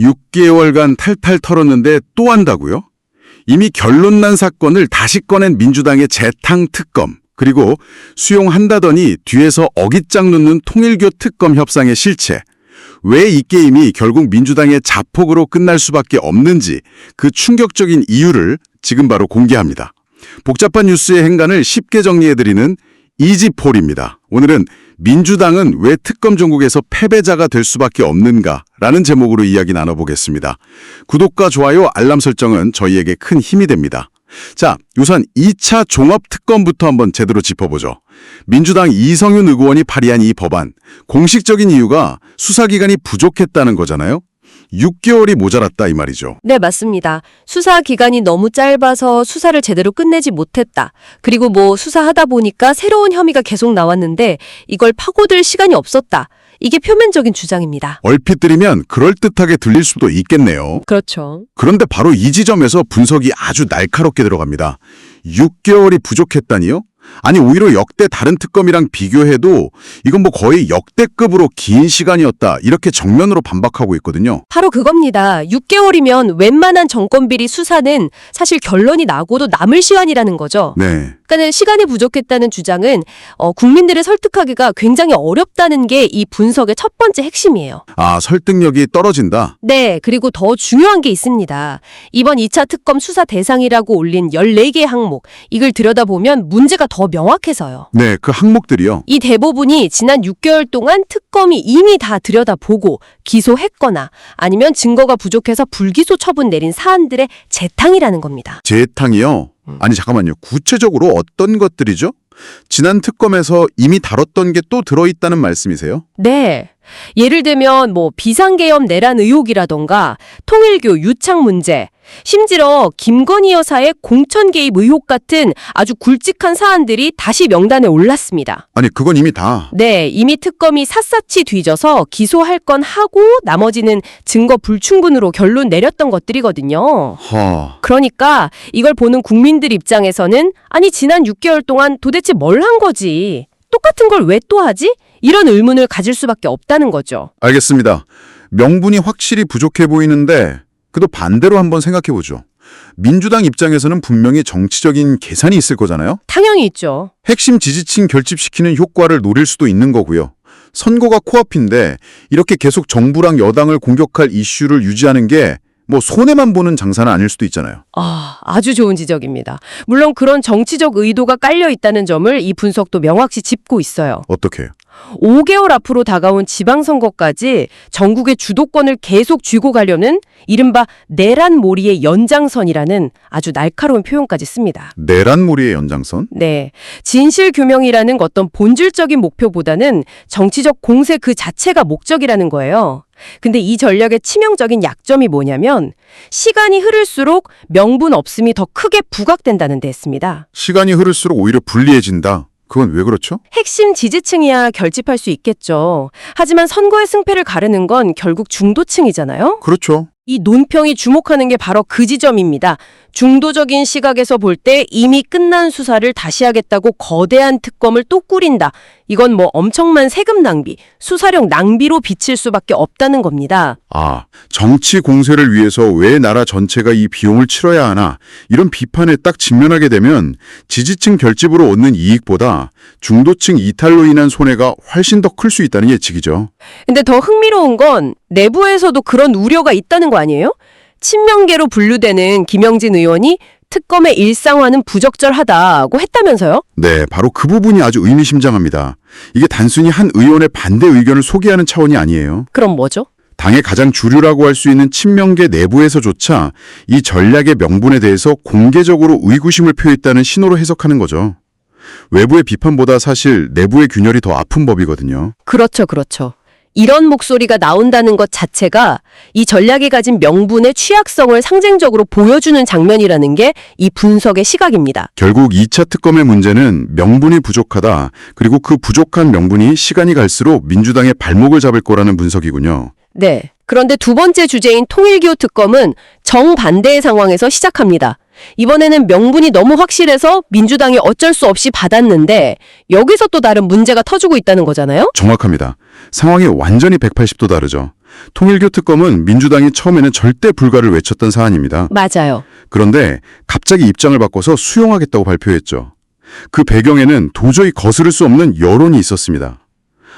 6개월간 탈탈 털었는데 또 한다고요? 이미 결론 난 사건을 다시 꺼낸 민주당의 재탕 특검, 그리고 수용한다더니 뒤에서 어깃장 놓는 통일교 특검 협상의 실체. 왜 이 게임이 결국 민주당의 자폭으로 끝날 수밖에 없는지 그 충격적인 이유를 지금 바로 공개합니다. 복잡한 뉴스의 행간을 쉽게 정리해드리는 이지폴입니다. 오늘은 민주당은 왜 특검 전국에서 패배자가 될 수밖에 없는가라는 제목으로 이야기 나눠보겠습니다. 구독과 좋아요, 알람 설정은 저희에게 큰 힘이 됩니다. 자, 우선 2차 종합특검부터 한번 제대로 짚어보죠. 민주당 이성윤 의원이 발의한 이 법안, 공식적인 이유가 수사기간이 부족했다는 거잖아요. 6개월이 모자랐다 이 말이죠. 네, 맞습니다. 수사 기간이 너무 짧아서 수사를 제대로 끝내지 못했다. 그리고 수사하다 보니까 새로운 혐의가 계속 나왔는데 이걸 파고들 시간이 없었다. 이게 표면적인 주장입니다. 얼핏 들으면 그럴듯하게 들릴 수도 있겠네요. 그렇죠. 그런데 바로 이 지점에서 분석이 아주 날카롭게 들어갑니다. 6개월이 부족했다니요? 아니, 오히려 역대 다른 특검이랑 비교해도 이건 거의 역대급으로 긴 시간이었다. 이렇게 정면으로 반박하고 있거든요. 바로 그겁니다. 6개월이면 웬만한 정권비리 수사는 사실 결론이 나고도 남을 시간이라는 거죠. 네. 그러니까 시간이 부족했다는 주장은 국민들을 설득하기가 굉장히 어렵다는 게 이 분석의 첫 번째 핵심이에요. 아, 설득력이 떨어진다? 네, 그리고 더 중요한 게 있습니다. 이번 2차 특검 수사 대상이라고 올린 14개 항목, 이걸 들여다보면 문제가 더 명확해서요. 네, 그 항목들이요. 이 대부분이 지난 6개월 동안 특검이 이미 다 들여다보고 기소했거나 아니면 증거가 부족해서 불기소 처분 내린 사안들의 재탕이라는 겁니다. 재탕이요? 아니, 잠깐만요. 구체적으로 어떤 것들이죠? 지난 특검에서 이미 다뤘던 게 또 들어있다는 말씀이세요? 네. 예를 들면 비상계엄 내란 의혹이라던가 통일교 유착 문제, 심지어 김건희 여사의 공천 개입 의혹 같은 아주 굵직한 사안들이 다시 명단에 올랐습니다. 아니, 그건 이미 다. 네, 이미 특검이 샅샅이 뒤져서 기소할 건 하고 나머지는 증거 불충분으로 결론 내렸던 것들이거든요. 그러니까 이걸 보는 국민들 입장에서는 아니, 지난 6개월 동안 도대체 뭘 한 거지? 똑같은 걸 왜 또 하지? 이런 의문을 가질 수밖에 없다는 거죠. 알겠습니다. 명분이 확실히 부족해 보이는데 그도 반대로 한번 생각해보죠. 민주당 입장에서는 분명히 정치적인 계산이 있을 거잖아요? 당연히 있죠. 핵심 지지층 결집시키는 효과를 노릴 수도 있는 거고요. 선거가 코앞인데 이렇게 계속 정부랑 여당을 공격할 이슈를 유지하는 게 손해만 보는 장사는 아닐 수도 있잖아요. 아주 좋은 지적입니다. 물론 그런 정치적 의도가 깔려 있다는 점을 이 분석도 명확히 짚고 있어요. 어떻게요? 5개월 앞으로 다가온 지방선거까지 전국의 주도권을 계속 쥐고 가려는 이른바 내란몰이의 연장선이라는 아주 날카로운 표현까지 씁니다. 내란몰이의 연장선? 네. 진실규명이라는 어떤 본질적인 목표보다는 정치적 공세 그 자체가 목적이라는 거예요. 근데 이 전략의 치명적인 약점이 뭐냐면 시간이 흐를수록 명분 없음이 더 크게 부각된다는 데 있습니다. 시간이 흐를수록 오히려 불리해진다. 그건 왜 그렇죠? 핵심 지지층이야 결집할 수 있겠죠. 하지만 선거의 승패를 가르는 건 결국 중도층이잖아요. 그렇죠. 이 논평이 주목하는 게 바로 그 지점입니다. 중도적인 시각에서 볼 때 이미 끝난 수사를 다시 하겠다고 거대한 특검을 또 꾸린다. 이건 엄청난 세금 낭비, 수사력 낭비로 비칠 수밖에 없다는 겁니다. 아, 정치 공세를 위해서 왜 나라 전체가 이 비용을 치러야 하나, 이런 비판에 딱 직면하게 되면 지지층 결집으로 얻는 이익보다 중도층 이탈로 인한 손해가 훨씬 더 클 수 있다는 예측이죠. 근데 더 흥미로운 건 내부에서도 그런 우려가 있다는 거 아니에요? 친명계로 분류되는 김영진 의원이 특검의 일상화는 부적절하다고 했다면서요? 네, 바로 그 부분이 아주 의미심장합니다. 이게 단순히 한 의원의 반대 의견을 소개하는 차원이 아니에요. 그럼 뭐죠? 당의 가장 주류라고 할 수 있는 친명계 내부에서조차 이 전략의 명분에 대해서 공개적으로 의구심을 표했다는 신호로 해석하는 거죠. 외부의 비판보다 사실 내부의 균열이 더 아픈 법이거든요. 그렇죠, 그렇죠. 이런 목소리가 나온다는 것 자체가 이 전략이 가진 명분의 취약성을 상징적으로 보여주는 장면이라는 게 이 분석의 시각입니다. 결국 2차 특검의 문제는 명분이 부족하다. 그리고 그 부족한 명분이 시간이 갈수록 민주당의 발목을 잡을 거라는 분석이군요. 네. 그런데 두 번째 주제인 통일교 특검은 정반대의 상황에서 시작합니다. 이번에는 명분이 너무 확실해서 민주당이 어쩔 수 없이 받았는데 여기서 또 다른 문제가 터지고 있다는 거잖아요? 정확합니다. 상황이 완전히 180도 다르죠. 통일교 특검은 민주당이 처음에는 절대 불가를 외쳤던 사안입니다. 맞아요. 그런데 갑자기 입장을 바꿔서 수용하겠다고 발표했죠. 그 배경에는 도저히 거스를 수 없는 여론이 있었습니다.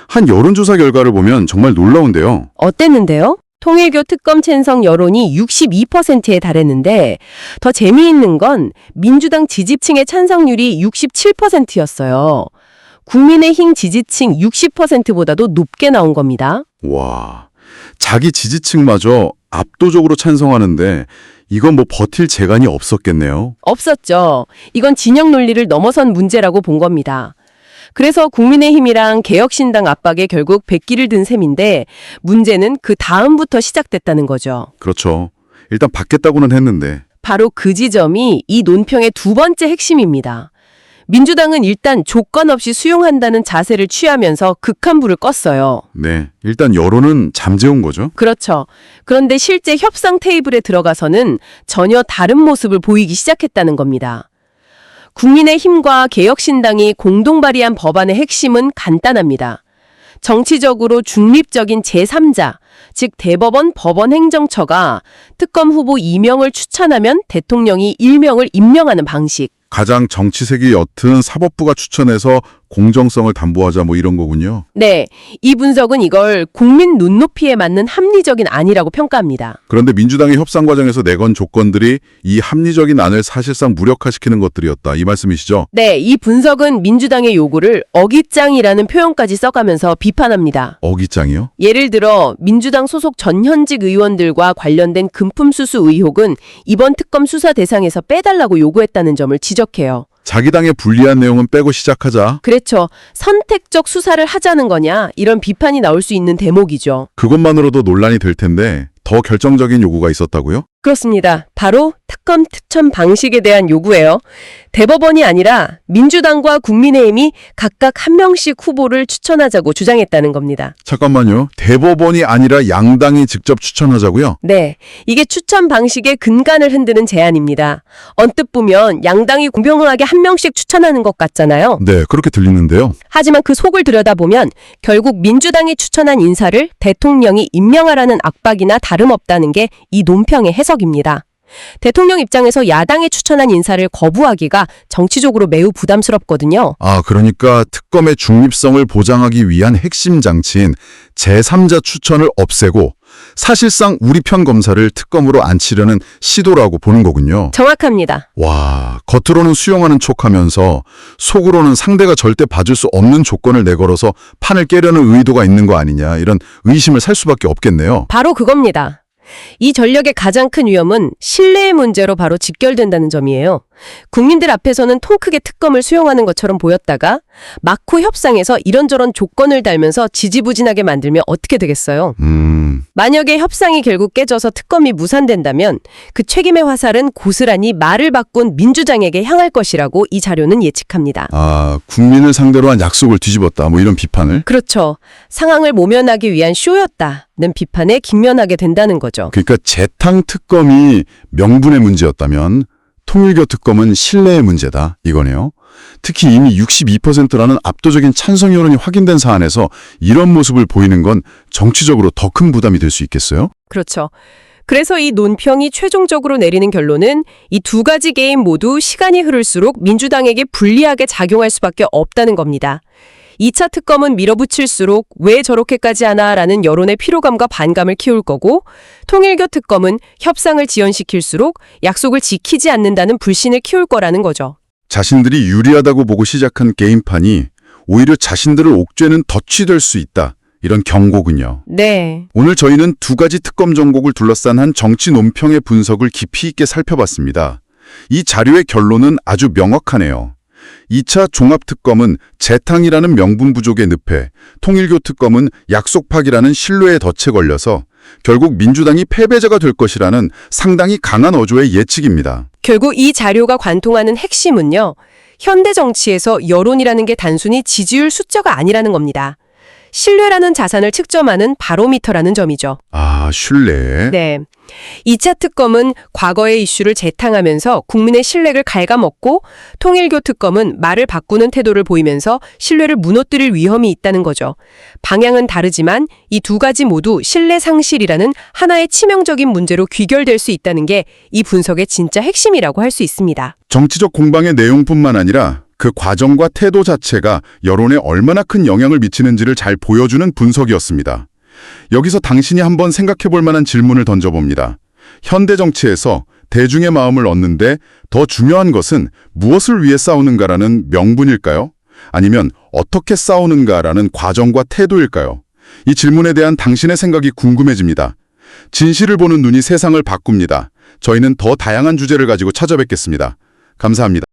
한 여론조사 결과를 보면 정말 놀라운데요. 어땠는데요? 통일교 특검 찬성 여론이 62%에 달했는데 더 재미있는 건 민주당 지지층의 찬성률이 67%였어요. 국민의힘 지지층 60%보다도 높게 나온 겁니다. 와, 자기 지지층마저 압도적으로 찬성하는데 이건 뭐 버틸 재간이 없었겠네요. 없었죠. 이건 진영 논리를 넘어선 문제라고 본 겁니다. 그래서 국민의힘이랑 개혁신당 압박에 결국 백기를 든 셈인데 문제는 그 다음부터 시작됐다는 거죠. 그렇죠. 일단 받겠다고는 했는데. 바로 그 지점이 이 논평의 두 번째 핵심입니다. 민주당은 일단 조건 없이 수용한다는 자세를 취하면서 극한불을 껐어요. 네, 일단 여론은 잠재운 거죠. 그렇죠. 그런데 실제 협상 테이블에 들어가서는 전혀 다른 모습을 보이기 시작했다는 겁니다. 국민의힘과 개혁신당이 공동 발의한 법안의 핵심은 간단합니다. 정치적으로 중립적인 제3자, 즉 대법원 법원행정처가 특검 후보 2명을 추천하면 대통령이 1명을 임명하는 방식. 가장 정치색이 옅은 사법부가 추천해서 공정성을 담보하자 뭐 이런 거군요. 네, 이 분석은 이걸 국민 눈높이에 맞는 합리적인 안이라고 평가합니다. 그런데 민주당의 협상 과정에서 내건 조건들이 이 합리적인 안을 사실상 무력화시키는 것들이었다. 이 말씀이시죠? 네, 이 분석은 민주당의 요구를 어깃장이라는 표현까지 써가면서 비판합니다. 어깃장이요? 예를 들어 민주당 소속 전현직 의원들과 관련된 금품 수수 의혹은 이번 특검 수사 대상에서 빼달라고 요구했다는 점을 지적해요. 자기 당의 불리한 내용은 빼고 시작하자. 그렇죠. 선택적 수사를 하자는 거냐 이런 비판이 나올 수 있는 대목이죠. 그것만으로도 논란이 될 텐데 더 결정적인 요구가 있었다고요? 그렇습니다. 바로 특검 추천 방식에 대한 요구예요. 대법원이 아니라 민주당과 국민의힘이 각각 한 명씩 후보를 추천하자고 주장했다는 겁니다. 잠깐만요. 대법원이 아니라 양당이 직접 추천하자고요? 네, 이게 추천 방식의 근간을 흔드는 제안입니다. 언뜻 보면 양당이 공평하게 한 명씩 추천하는 것 같잖아요. 네, 그렇게 들리는데요. 하지만 그 속을 들여다보면 결국 민주당이 추천한 인사를 대통령이 임명하라는 압박이나 다름없다는 게 이 논평의 해석입니다. 대통령 입장에서 야당이 추천한 인사를 거부하기가 정치적으로 매우 부담스럽거든요. 아, 그러니까 특검의 중립성을 보장하기 위한 핵심 장치인 제3자 추천을 없애고 사실상 우리 편 검사를 특검으로 앉히려는 시도라고 보는 거군요. 정확합니다. 와, 겉으로는 수용하는 척하면서 속으로는 상대가 절대 봐줄 수 없는 조건을 내걸어서 판을 깨려는 의도가 있는 거 아니냐, 이런 의심을 살 수밖에 없겠네요. 바로 그겁니다. 이 전략의 가장 큰 위험은 신뢰의 문제로 바로 직결된다는 점이에요. 국민들 앞에서는 통 크게 특검을 수용하는 것처럼 보였다가 막후 협상에서 이런저런 조건을 달면서 지지부진하게 만들면 어떻게 되겠어요? 만약에 협상이 결국 깨져서 특검이 무산된다면 그 책임의 화살은 고스란히 말을 바꾼 민주당에게 향할 것이라고 이 자료는 예측합니다. 아, 국민을 상대로 한 약속을 뒤집었다, 뭐 이런 비판을? 그렇죠. 상황을 모면하기 위한 쇼였다는 비판에 직면하게 된다는 거죠. 그러니까 재탕 특검이 명분의 문제였다면 통일교 특검은 신뢰의 문제다, 이거네요. 특히 이미 62%라는 압도적인 찬성 여론이 확인된 사안에서 이런 모습을 보이는 건 정치적으로 더 큰 부담이 될 수 있겠어요? 그렇죠. 그래서 이 논평이 최종적으로 내리는 결론은 이 두 가지 게임 모두 시간이 흐를수록 민주당에게 불리하게 작용할 수밖에 없다는 겁니다. 2차 특검은 밀어붙일수록 왜 저렇게까지 하나라는 여론의 피로감과 반감을 키울 거고 통일교 특검은 협상을 지연시킬수록 약속을 지키지 않는다는 불신을 키울 거라는 거죠. 자신들이 유리하다고 보고 시작한 게임판이 오히려 자신들을 옥죄는 덫이 될 수 있다, 이런 경고군요. 네. 오늘 저희는 두 가지 특검 정곡을 둘러싼 한 정치 논평의 분석을 깊이 있게 살펴봤습니다. 이 자료의 결론은 아주 명확하네요. 2차 종합특검은 재탕이라는 명분 부족의 늪에, 통일교 특검은 약속 파기라는 신뢰의 덫에 걸려서 결국 민주당이 패배자가 될 것이라는 상당히 강한 어조의 예측입니다. 결국 이 자료가 관통하는 핵심은요. 현대 정치에서 여론이라는 게 단순히 지지율 숫자가 아니라는 겁니다. 신뢰라는 자산을 측정하는 바로미터라는 점이죠. 아, 신뢰. 네. 2차 특검은 과거의 이슈를 재탕하면서 국민의 신뢰를 갉아먹고 통일교 특검은 말을 바꾸는 태도를 보이면서 신뢰를 무너뜨릴 위험이 있다는 거죠. 방향은 다르지만 이 두 가지 모두 신뢰 상실이라는 하나의 치명적인 문제로 귀결될 수 있다는 게 이 분석의 진짜 핵심이라고 할 수 있습니다. 정치적 공방의 내용뿐만 아니라 그 과정과 태도 자체가 여론에 얼마나 큰 영향을 미치는지를 잘 보여주는 분석이었습니다. 여기서 당신이 한번 생각해 볼 만한 질문을 던져봅니다. 현대 정치에서 대중의 마음을 얻는데 더 중요한 것은 무엇을 위해 싸우는가라는 명분일까요? 아니면 어떻게 싸우는가라는 과정과 태도일까요? 이 질문에 대한 당신의 생각이 궁금해집니다. 진실을 보는 눈이 세상을 바꿉니다. 저희는 더 다양한 주제를 가지고 찾아뵙겠습니다. 감사합니다.